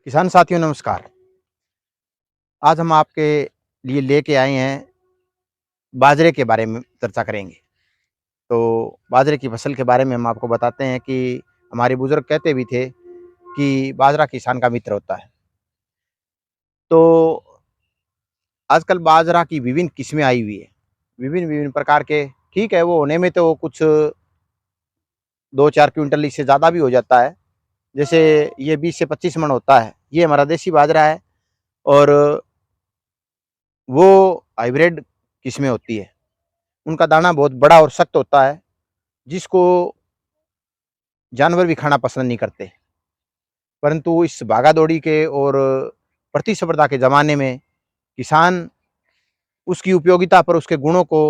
किसान साथियों नमस्कार। आज हम आपके लिए लेके आए हैं बाजरे के बारे में चर्चा करेंगे। तो बाजरे की फसल के बारे में हम आपको बताते हैं कि हमारे बुजुर्ग कहते भी थे कि बाजरा किसान का मित्र होता है। तो आजकल बाजरा की विभिन्न किस्में आई हुई है, विभिन्न-विभिन्न प्रकार के। ठीक है, वो होने में तो कुछ 2-4 क्विंटल इससे ज़्यादा भी हो जाता है। जैसे ये 20 से 25 मन होता है, ये हमारा देसी बाजरा है और वो हाइब्रिड किस्में होती है। उनका दाना बहुत बड़ा और सख्त होता है, जिसको जानवर भी खाना पसंद नहीं करते। परंतु इस भागा-दौड़ी के और प्रतिस्पर्धा के ज़माने में किसान उसकी उपयोगिता पर उसके गुणों को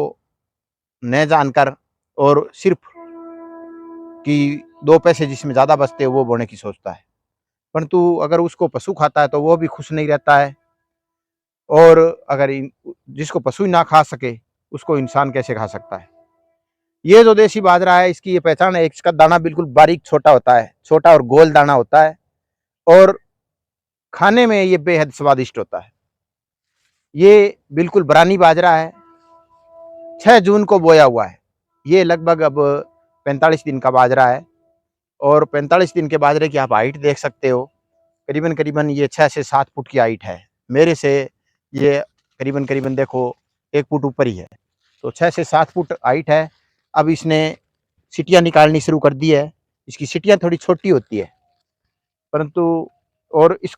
न जानकर और सिर्फ़ कि 2 पैसे जिसमें ज़्यादा बचते हैं, वो बोने की सोचता है। परंतु अगर उसको पशु खाता है, तो वो भी खुश नहीं रहता है और अगर इन जिसको पशु ही ना खा सके, उसको इंसान कैसे खा सकता है। ये जो देसी बाजरा है, इसकी ये पहचान है, इसका दाना बिल्कुल बारीक छोटा होता है, छोटा और गोल दाना होता है और खाने में ये बेहद स्वादिष्ट होता है। ये बिल्कुल बरानी बाजरा है, 6 जून को बोया हुआ है। ये लगभग अब 45 दिन का बाजरा है और 45 दिन के बाजरे की आप हाइट देख सकते हो। करीबन-करीबन ये 6 से 7 फुट की हाइट है। मेरे से ये करीबन-करीबन देखो 1 फुट ऊपर ही है। तो 6 से 7 फुट हाइट है। अब इसने सीटियाँ निकालनी शुरू कर दी है। इसकी सीटियाँ थोड़ी छोटी होती है, परंतु और इस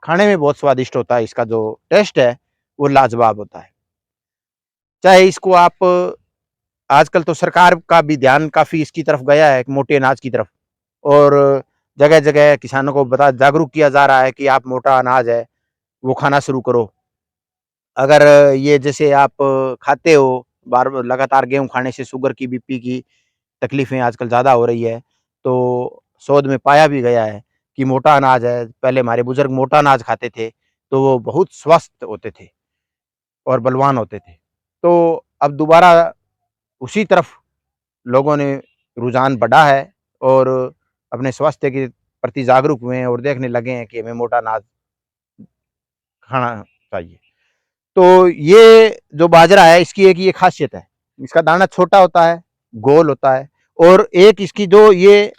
खाने में बहुत स्वादिष्ट होता है। इसका जो टेस्ट है, वो लाजवाब होता है। चाहे इसको आप आजकल तो सरकार का भी ध्यान काफ़ी इसकी तरफ गया है, मोटे अनाज की तरफ और जगह-जगह किसानों को बता जागरूक किया जा रहा है कि आप मोटा अनाज है, वो खाना शुरू करो। अगर ये जैसे आप खाते हो, बार लगातार गेहूँ खाने से शुगर की, बीपी की तकलीफ़ें आजकल ज़्यादा हो रही है, तो शोध में पाया भी गया है कि मोटा अनाज है, पहले हमारे बुज़ुर्ग मोटा अनाज खाते थे, तो वो बहुत स्वस्थ होते थे और बलवान होते थे। तो अब दोबारा उसी तरफ लोगों ने रुझान बढ़ा है और अपने स्वास्थ्य के प्रति जागरूक हुए हैं और देखने लगे हैं कि हमें मोटा अनाज खाना चाहिए। तो ये जो बाजरा है, इसकी एक ये ख़ासियत है, इसका दाना छोटा होता है, गोल होता है और एक इसकी जो ये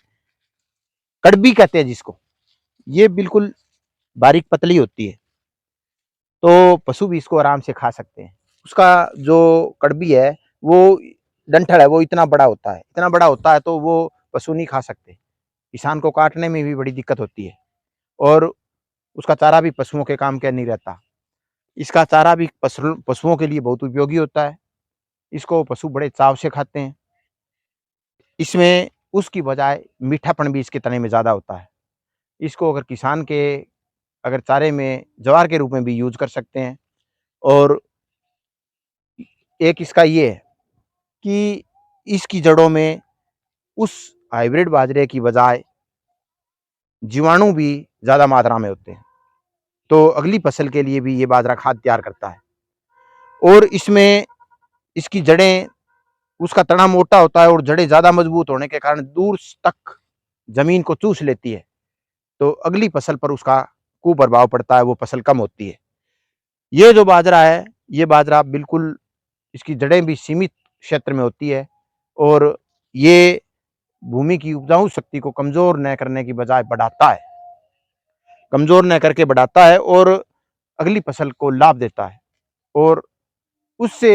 कड़बी कहते हैं जिसको, ये बिल्कुल बारीक पतली होती है, तो पशु भी इसको आराम से खा सकते हैं। उसका जो कड़बी है, वो डंठल है, वो इतना बड़ा होता है तो वो पशु नहीं खा सकते। किसान को काटने में भी बड़ी दिक्कत होती है और उसका चारा भी पशुओं के काम का नहीं रहता। इसका चारा भी पशुओं के लिए बहुत उपयोगी होता है। इसको पशु बड़े चाव से खाते हैं। इसमें उसकी बजाय मीठापन भी इसके तने में ज़्यादा होता है। इसको अगर किसान के अगर चारे में ज्वार के रूप में भी यूज़ कर सकते हैं और एक इसका ये है कि इसकी जड़ों में उस हाइब्रिड बाजरे की बजाय जीवाणु भी ज़्यादा मात्रा में होते हैं। तो अगली फसल के लिए भी ये बाजरा खाद तैयार करता है और इसमें इसकी जड़ें उसका तना मोटा होता है और जड़ें ज़्यादा मजबूत होने के कारण दूर तक ज़मीन को चूस लेती है। तो अगली फसल पर उसका कुप्रभाव पड़ता है, वो फसल कम होती है। ये जो बाजरा है, ये बाजरा बिल्कुल इसकी जड़ें भी सीमित क्षेत्र में होती है और ये भूमि की उपजाऊ शक्ति को कमज़ोर न करने की बजाय बढ़ाता है। कमज़ोर न करके बढ़ाता है और अगली फसल को लाभ देता है और उससे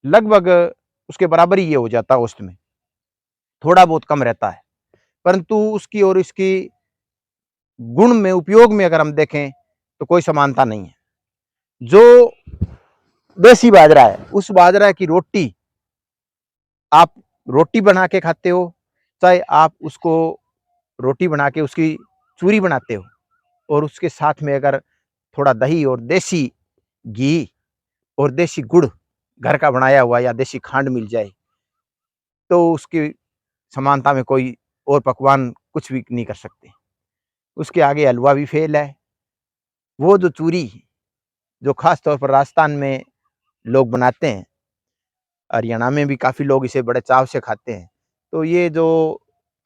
लगभग उसके बराबर ही ये हो जाता है औसत में, थोड़ा बहुत कम रहता है। परंतु उसकी और इसकी गुण में, उपयोग में अगर हम देखें, तो कोई समानता नहीं है। जो देसी बाजरा है, उस बाजरा की रोटी आप रोटी बना के खाते हो, चाहे आप उसको रोटी बना के उसकी चूरी बनाते हो और उसके साथ में अगर थोड़ा दही और देसी घी और देसी गुड़ घर का बनाया हुआ या देसी खांड मिल जाए, तो उसकी समानता में कोई और पकवान कुछ भी नहीं कर सकते। उसके आगे हलवा भी फ़ेल है। वो जो चूरी, जो ख़ास तौर पर राजस्थान में लोग बनाते हैं, हरियाणा में भी काफ़ी लोग इसे बड़े चाव से खाते हैं। तो ये जो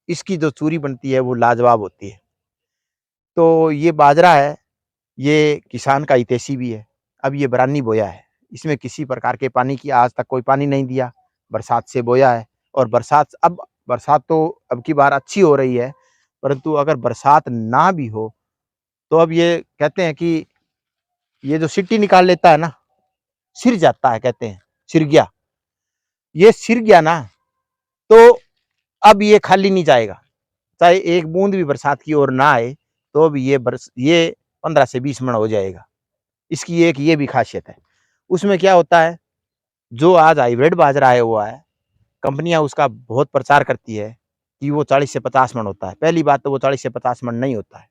इसकी जो चूरी बनती है, वो लाजवाब होती है। तो ये बाजरा है, ये किसान का हितैषी भी है। अब ये बरानी बोया है, इसमें किसी प्रकार के पानी की आज तक कोई पानी नहीं दिया, बरसात से बोया है और बरसात तो अब की बार अच्छी हो रही है, परंतु अगर बरसात ना भी हो, तो अब ये कहते हैं कि ये जो सिट्टी निकाल लेता है ना, सिर जाता है कहते हैं, सिर गया। ये सिर गया ना, तो अब ये खाली नहीं जाएगा। चाहे एक बूंद भी बरसात की ओर ना आए, तो भी ये 15 से 20 मन हो जाएगा। इसकी एक ये भी खासियत है। उसमें क्या होता है, जो आज हाइब्रिड बाजरा आया हुआ है, कंपनियां उसका बहुत प्रचार करती है कि वो 40 से 50 मन होता है। पहली बात तो वो 40 से 50 मन नहीं होता है।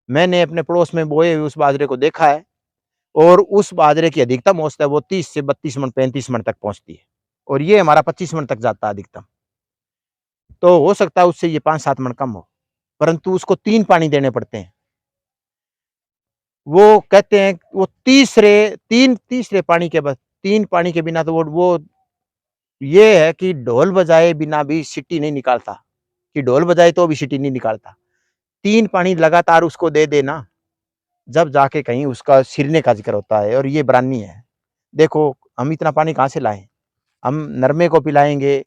मैंने अपने पड़ोस में बोए हुए उस बाजरे को देखा है और उस बाजरे की अधिकतम औसत है वो 30 से 32 मन 35 मन तक पहुंचती है और ये हमारा 25 मन तक जाता है अधिकतम। तो हो सकता है उससे ये 5-7 मन कम हो, परंतु उसको 3 पानी देने पड़ते हैं। वो कहते हैं वो तीसरे पानी के बस 3 पानी के बिना तो वो ये है कि ढोल बजाए बिना भी सीटी नहीं निकालता, कि ढोल बजाए तो भी सीटी नहीं निकालता। 3 पानी लगातार उसको दे देना, जब जाके कहीं उसका सिरने का ज़िक्र होता है और ये बरानी है। देखो, हम इतना पानी कहाँ से लाएँ? हम नरमे को पिलाएँगे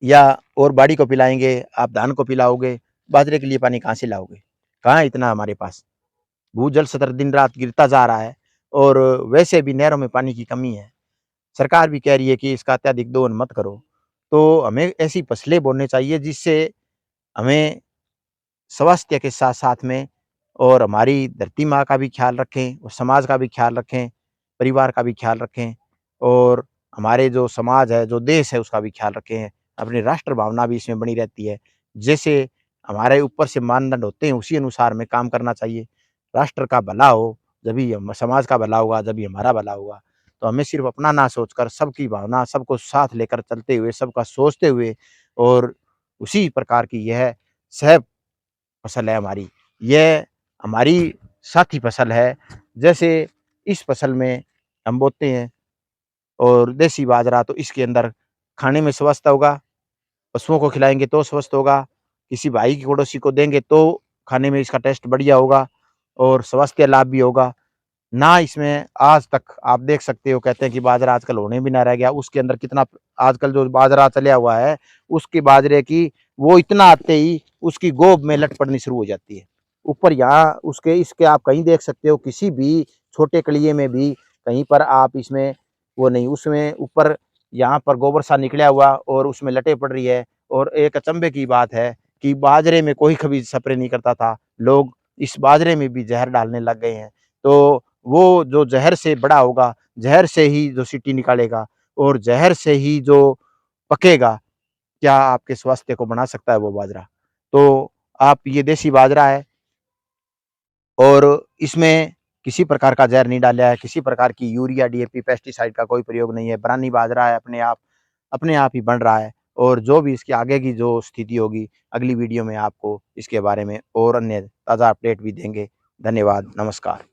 या और बाड़ी को पिलाएँगे, आप धान को पिलाओगे, बाजरे के लिए पानी कहाँ से लाओगे? कहाँ है इतना हमारे पास? भूजल स्तर दिन-रात गिरता जा रहा है और वैसे भी नहरों में पानी की कमी है। सरकार भी कह रही है कि इसका अत्यधिक दोहन मत करो। तो हमें ऐसी फसलें बोनी चाहिए जिससे हमें स्वास्थ्य के साथ-साथ में और हमारी धरती माँ का भी ख्याल रखें और समाज का भी ख्याल रखें, परिवार का भी ख्याल रखें और हमारे जो समाज है, जो देश है उसका भी ख्याल रखें। अपनी राष्ट्र भावना भी इसमें बनी रहती है। जैसे हमारे ऊपर से मानदंड होते हैं उसी अनुसार हमें काम करना चाहिए। राष्ट्र का भला हो, जभी हम समाज का भला होगा, जभी हमारा भला होगा। तो हमें सिर्फ़ अपना ना सोचकर सबकी भावना, सबको साथ लेकर चलते हुए, सबका सोचते हुए और उसी प्रकार की यह सह फसल है हमारी। यह हमारी साथी फसल है। जैसे इस फसल में हम बोते हैं और देसी बाजरा तो इसके अंदर खाने में स्वस्थ होगा, पशुओं को खिलाएँगे तो स्वस्थ होगा, किसी भाई की पड़ोसी को देंगे तो खाने में इसका टेस्ट बढ़िया होगा और स्वास्थ्य लाभ भी होगा। ना इसमें आज तक आप देख सकते हो कहते हैं कि बाजरा आजकल होने भी ना रह गया, उसके अंदर कितना आजकल जो बाजरा चला हुआ है, उसके बाजरे की वो इतना आते ही उसकी गोब में लट पड़नी शुरू हो जाती है। ऊपर यहाँ उसके इसके आप कहीं देख सकते हो किसी भी छोटे कलिये में भी कहीं पर आप इसमें वो नहीं, उसमें ऊपर यहाँ पर गोबर सा निकला हुआ और उसमें लटें पड़ रही है और एक अचंभे की बात है कि बाजरे में कोई कभी स्प्रे नहीं करता था, लोग इस बाजरे में भी ज़हर डालने लग गए हैं। तो वो जो ज़हर से बड़ा होगा, ज़हर से ही जो सीटी निकालेगा और ज़हर से ही जो पकेगा, क्या आपके स्वास्थ्य को बना सकता है वो बाजरा? तो आप ये देसी बाजरा है और इसमें किसी प्रकार का ज़हर नहीं डाला है, किसी प्रकार की यूरिया, डीएपी, पेस्टिसाइड का कोई प्रयोग नहीं है। बरानी बाजरा है अपने आप ही बन रहा है और जो भी इसकी आगे की जो स्थिति होगी, अगली वीडियो में आपको इसके बारे में और अन्य ताज़ा अपडेट भी देंगे। धन्यवाद, नमस्कार।